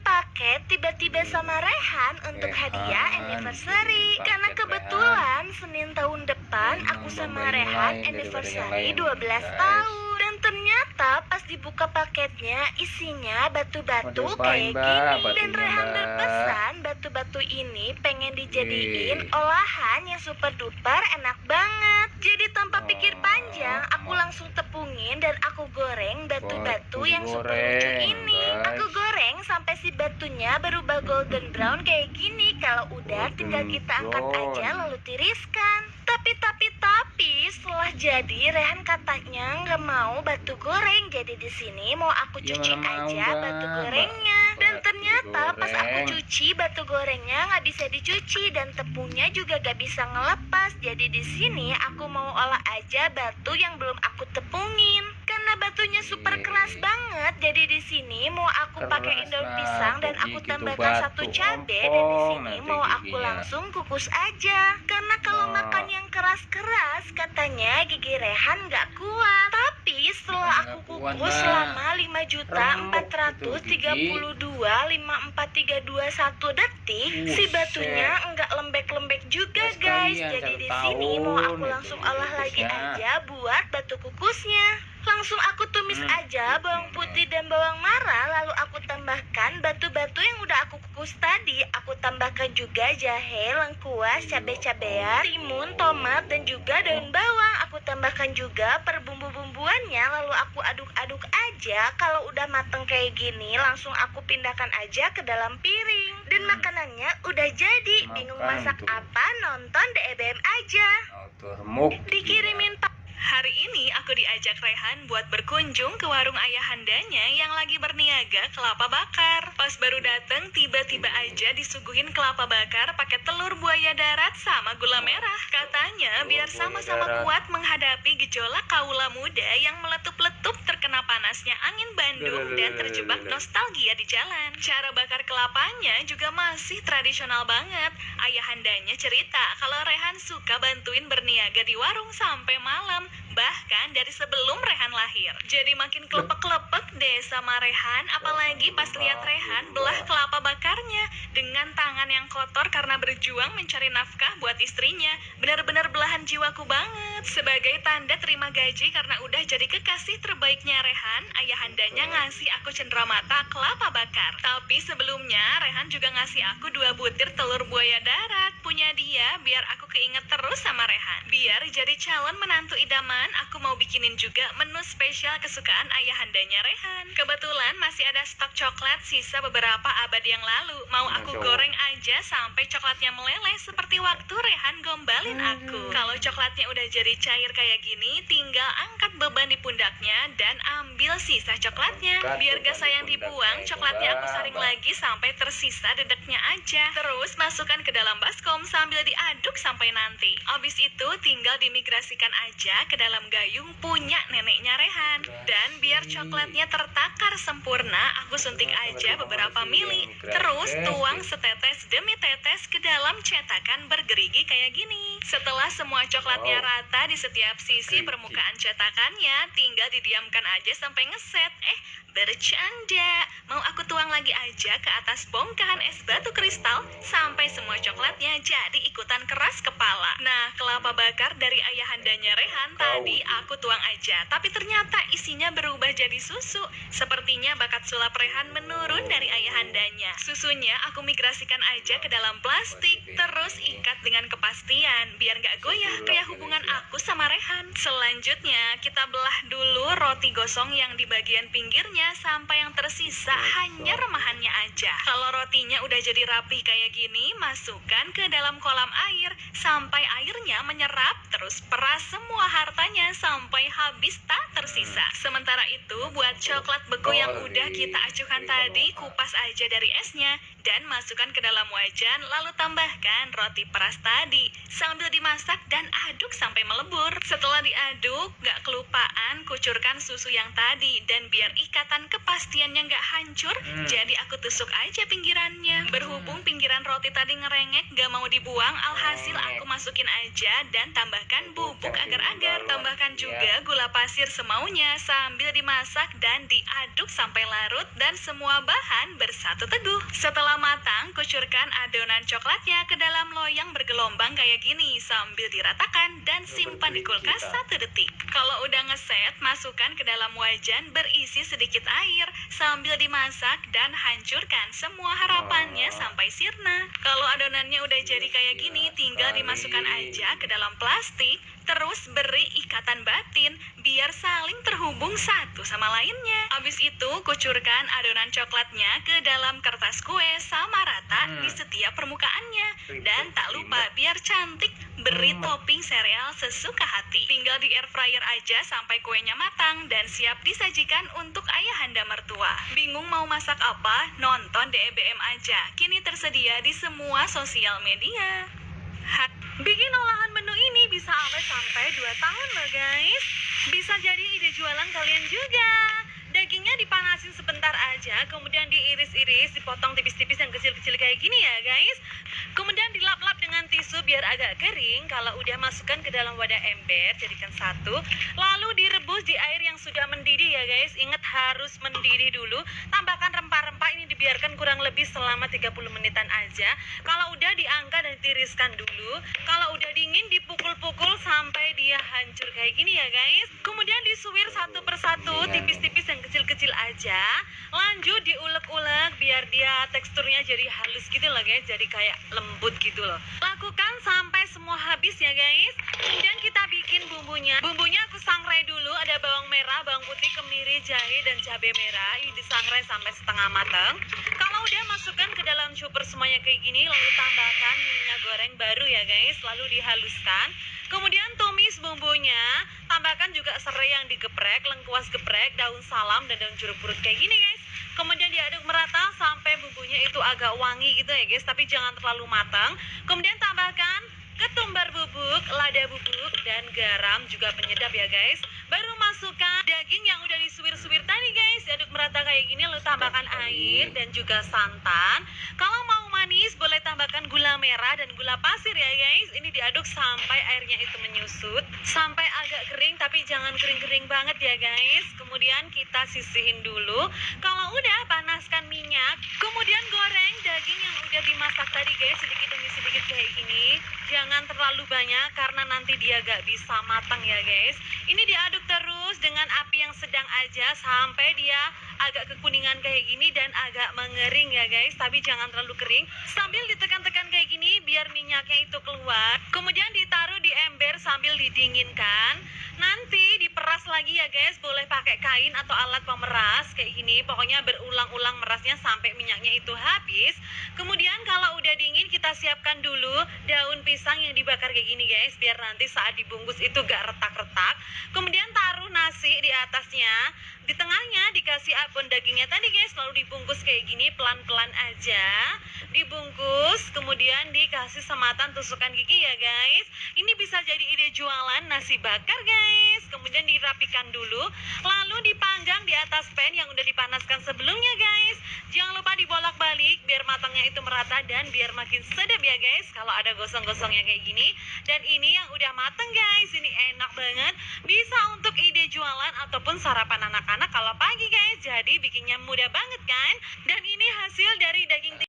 paket tiba-tiba sama Rehan untuk hadiah anniversary. Karena kebetulan Senin tahun depan aku sama Rehan anniversary 12 tahun. Dan ternyata pas dibuka paketnya isinya batu-batu kayak gini. Dan Rehan berpesan batu-batu ini pengen dijadiin olahan yang super duper enak banget. Jadi tanpa pikir panjang aku langsung tepungin dan aku goreng batu-batu yang super lucu ini. Aku goreng sampai si batunya berubah golden brown kayak gini. Kalau udah tinggal kita angkat aja lalu tiriskan. Tapi setelah jadi Rehan katanya nggak mau batu goreng. Jadi di sini mau aku cuci aja batu gorengnya. Dan ternyata pas aku cuci batu gorengnya nggak bisa dicuci dan tepungnya juga nggak bisa ngelepas. Jadi di sini aku mau olah aja batu yang belum aku tepungin. Karena batunya super keras banget, jadi di sini mau aku pakai daun pisang dan aku tambahkan satu cabai dan di sini mau aku langsung kukus aja. Karena kalau makan yang keras-keras katanya gigi Rehan nggak kuat. Tapi setelah aku kukus selama 5.432.5431 detik, si batunya nggak lembek-lembek juga guys. Jadi di sini mau aku langsung olah lagi aja buat batu kukusnya. Langsung aku tumis aja bawang putih dan bawang merah, lalu aku tambahkan batu-batu yang udah aku kukus tadi. Aku tambahkan juga jahe, lengkuas, cabai-cabean, timun, tomat, dan juga daun bawang. Aku tambahkan juga per bumbu-bumbuannya, lalu aku aduk-aduk aja. Kalau udah mateng kayak gini, langsung aku pindahkan aja ke dalam piring. Dan makanannya udah jadi. Bingung masak apa? Nonton DEBM aja. Dikirimin Pak. Hari ini aku diajak Rehan buat berkunjung ke warung ayahandanya yang lagi berniaga kelapa bakar. Pas baru dateng, tiba-tiba aja disuguhin kelapa bakar pakai telur buaya darat sama gula merah. Katanya biar sama-sama kuat menghadapi gejolak kaula muda yang meletup-letup terkena panasnya angin Bandung dan terjebak nostalgia di jalan. Cara bakar kelapanya juga masih tradisional banget. Ayahandanya cerita kalau Rehan suka bantuin berniaga di warung sampai malam. Bahkan dari sebelum Rehan lahir. Jadi makin kelepek-kelepek deh sama Rehan. Apalagi pas lihat Rehan belah kelapa bakarnya dengan tangan yang kotor karena berjuang mencari nafkah buat istrinya. Benar-benar belahan jiwaku banget. Sebagai tanda terima gaji karena udah jadi kekasih terbaiknya Rehan, ayahandanya ngasih aku cenderamata kelapa bakar. Tapi sebelumnya Rehan juga ngasih aku 2 butir telur buaya darat. Punya dia biar aku keinget terus sama Rehan. Biar jadi calon menantu idaman, aku mau bikinin juga menu spesial kesukaan ayahandanya Rehan. Kebetulan masih ada stok coklat sisa beberapa abad yang lalu. Mau aku goreng aja sampai coklatnya meleleh seperti waktu Rehan gombalin aku. Kalau coklatnya udah jadi cair kayak gini, tinggal angkat beban di pundaknya dan ambil sisa coklatnya. Biar gak sayang dibuang, coklatnya aku saring lagi sampai tersisa dedeknya aja. Terus masukkan ke dalam baskom sambil diaduk sampai nanti. Abis itu tinggal dimigrasikan aja ke dalam gayung punya neneknya Rehan. Dan biar coklatnya tertakar sempurna, aku suntik aja beberapa mili. Terus tuang setetes demi tetes ke dalam cetakan bergerigi kayak gini. Setelah semua coklatnya rata di setiap sisi permukaan cetakannya, tinggal didiamkan aja sampai ngeset. Bercanda. Mau aku tuang lagi aja ke atas bongkahan es batu kristal sampai semua coklatnya jadi ikutan keras kepala. Nah, kelapa bakar dari ayahandanya Rehan tadi aku tuang aja, tapi ternyata isinya berubah jadi susu. Sepertinya bakat sulap Rehan menurun dari ayahandanya. Susunya aku migrasikan aja ke dalam plastik, terus ikat dengan kepastian biar gak goyah kayak hubungan aku sama Rehan. Selanjutnya, kita belah dulu roti gosong yang di bagian pinggirnya sampai yang tersisa hanya remahannya aja. Kalau rotinya udah jadi rapih kayak gini, masukkan ke dalam kolam air sampai airnya menyerap, terus peras semua hartanya sampai habis tak tersisa. Sementara itu buat coklat beku yang udah kita acuhkan tadi, kupas aja dari esnya. dan masukkan ke dalam wajan, lalu tambahkan roti peras tadi sambil dimasak dan aduk sampai melebur. Setelah diaduk, gak kelupaan kucurkan susu yang tadi, dan biar ikatan kepastiannya gak hancur, jadi aku tusuk aja pinggirannya. Berhubung pinggiran roti tadi ngerengek gak mau dibuang, alhasil aku masukin aja dan tambahkan bubuk agar-agar. Tambahkan juga gula pasir semaunya sambil dimasak dan diaduk sampai larut dan semua bahan bersatu teguh. Setelah matang, kucurkan adonan coklatnya ke dalam loyang bergelombang kayak gini sambil diratakan dan simpan di kulkas 1 detik. Kalau udah ngeset, masukkan ke dalam wajan berisi sedikit air sambil dimasak dan hancurkan semua harapannya sampai sirna. Kalau adonannya udah jadi kayak gini, tinggal dimasukkan aja ke dalam plastik. Terus beri ikatan batin biar saling terhubung satu sama lainnya. Habis itu kucurkan adonan coklatnya ke dalam kertas kue sama rata di setiap permukaannya. Dan tak lupa biar cantik, beri topping sereal sesuka hati. Tinggal di air fryer aja sampai kuenya matang dan siap disajikan untuk ayahanda mertua. Bingung mau masak apa? Nonton DEBM aja. Kini tersedia di semua sosial media. Bikin olahan menu ini bisa awet sampai 2 tahun loh guys. Bisa jadi ide jualan kalian juga. Dagingnya dipanasin sebentar aja, kemudian diiris-iris, dipotong tipis-tipis yang kecil-kecil kayak gini ya guys. Kemudian dilap-lap dengan tisu biar agak kering. Kalau udah masukkan ke dalam wadah ember, jadikan satu. Lalu direbus di air yang sudah mendidih ya guys. Ingat harus mendidih dulu. Tambahkan rempah-rempah, ini dibiarkan kurang lebih selama 30 menitan aja. Kalau udah diangkat dan ditiriskan dulu. Kalau udah dingin dipukul-pukul sampai dia hancur kayak gini ya guys. Kemudian disuir satu persatu, tipis-tipis yang kecil-kecil aja. Lanjut diulek-ulek biar dia teksturnya jadi halus gitu loh guys, jadi kayak lembut gitu loh. Lakukan sampai semua habis ya guys. Kemudian kita bikin bumbunya. Bumbunya aku sangrai dulu, ada bawang merah, bawang putih, kemiri, jahe, dan cabai merah. Ini disangrai sampai setengah matang. Kalau udah masukkan ke dalam chopper semuanya kayak gini, lalu tambahkan minyak goreng baru ya guys, lalu dihaluskan. Kemudian tumis bumbunya, tambahkan juga serai yang digeprek, lengkuas geprek, daun salam, dan daun jeruk purut kayak gini guys. Kemudian diaduk merata sampai bumbunya itu agak wangi gitu ya guys, tapi jangan terlalu matang. Kemudian tambahkan ketumbar bubuk, lada bubuk, dan garam juga penyedap ya guys. Baru masukkan daging yang udah disuir-suir tadi guys, diaduk merata kayak gini, lalu tambahkan air dan juga santan. Kalau mau manis boleh tambahkan gula merah dan gula pasir ya guys. Ini diaduk sampai airnya itu menyusut, sampai agak kering, tapi jangan kering-kering banget ya guys. Kemudian kita sisihin dulu. Kalau udah, panaskan minyak, kemudian goreng daging yang udah dimasak tadi guys, sedikit demi sedikit kayak gini. Jangan terlalu banyak karena nanti dia gak bisa matang ya guys. Ini diaduk terus dengan api yang sedang aja sampai dia agak kekuningan kayak gini dan agak mengering ya guys, tapi jangan terlalu kering. Sambil ditekan-tekan kayak gini biar minyaknya itu keluar. Kemudian ditaruh di ember sambil didinginkan. Nanti diperas lagi ya guys, boleh pakai kain atau alat pemeras kayak gini. Pokoknya berulang-ulang merasnya sampai minyaknya itu habis. Kemudian kalau udah dingin kita siapkan dulu daun pisang yang dibakar kayak gini guys, biar nanti saat dibungkus itu gak retak-retak. Kemudian taruh nasi di atasnya. Di tengahnya dikasih abon dagingnya tadi guys, lalu dibungkus kayak gini pelan-pelan aja. Dibungkus, kemudian dikasih sematan tusukan gigi ya guys. Ini bisa jadi ide jualan nasi bakar guys. Kemudian dirapikan dulu, lalu dipanggang di atas pan yang udah dipanaskan sebelumnya guys. Jangan lupa dibolak-balik biar matangnya itu merata dan biar makin sedap ya guys kalau ada gosong-gosongnya kayak gini. Dan ini yang udah mateng guys, ini enak banget. Bisa untuk ide jualan ataupun sarapan anak-anak kalau pagi guys. Jadi bikinnya mudah banget kan. Dan ini hasil dari daging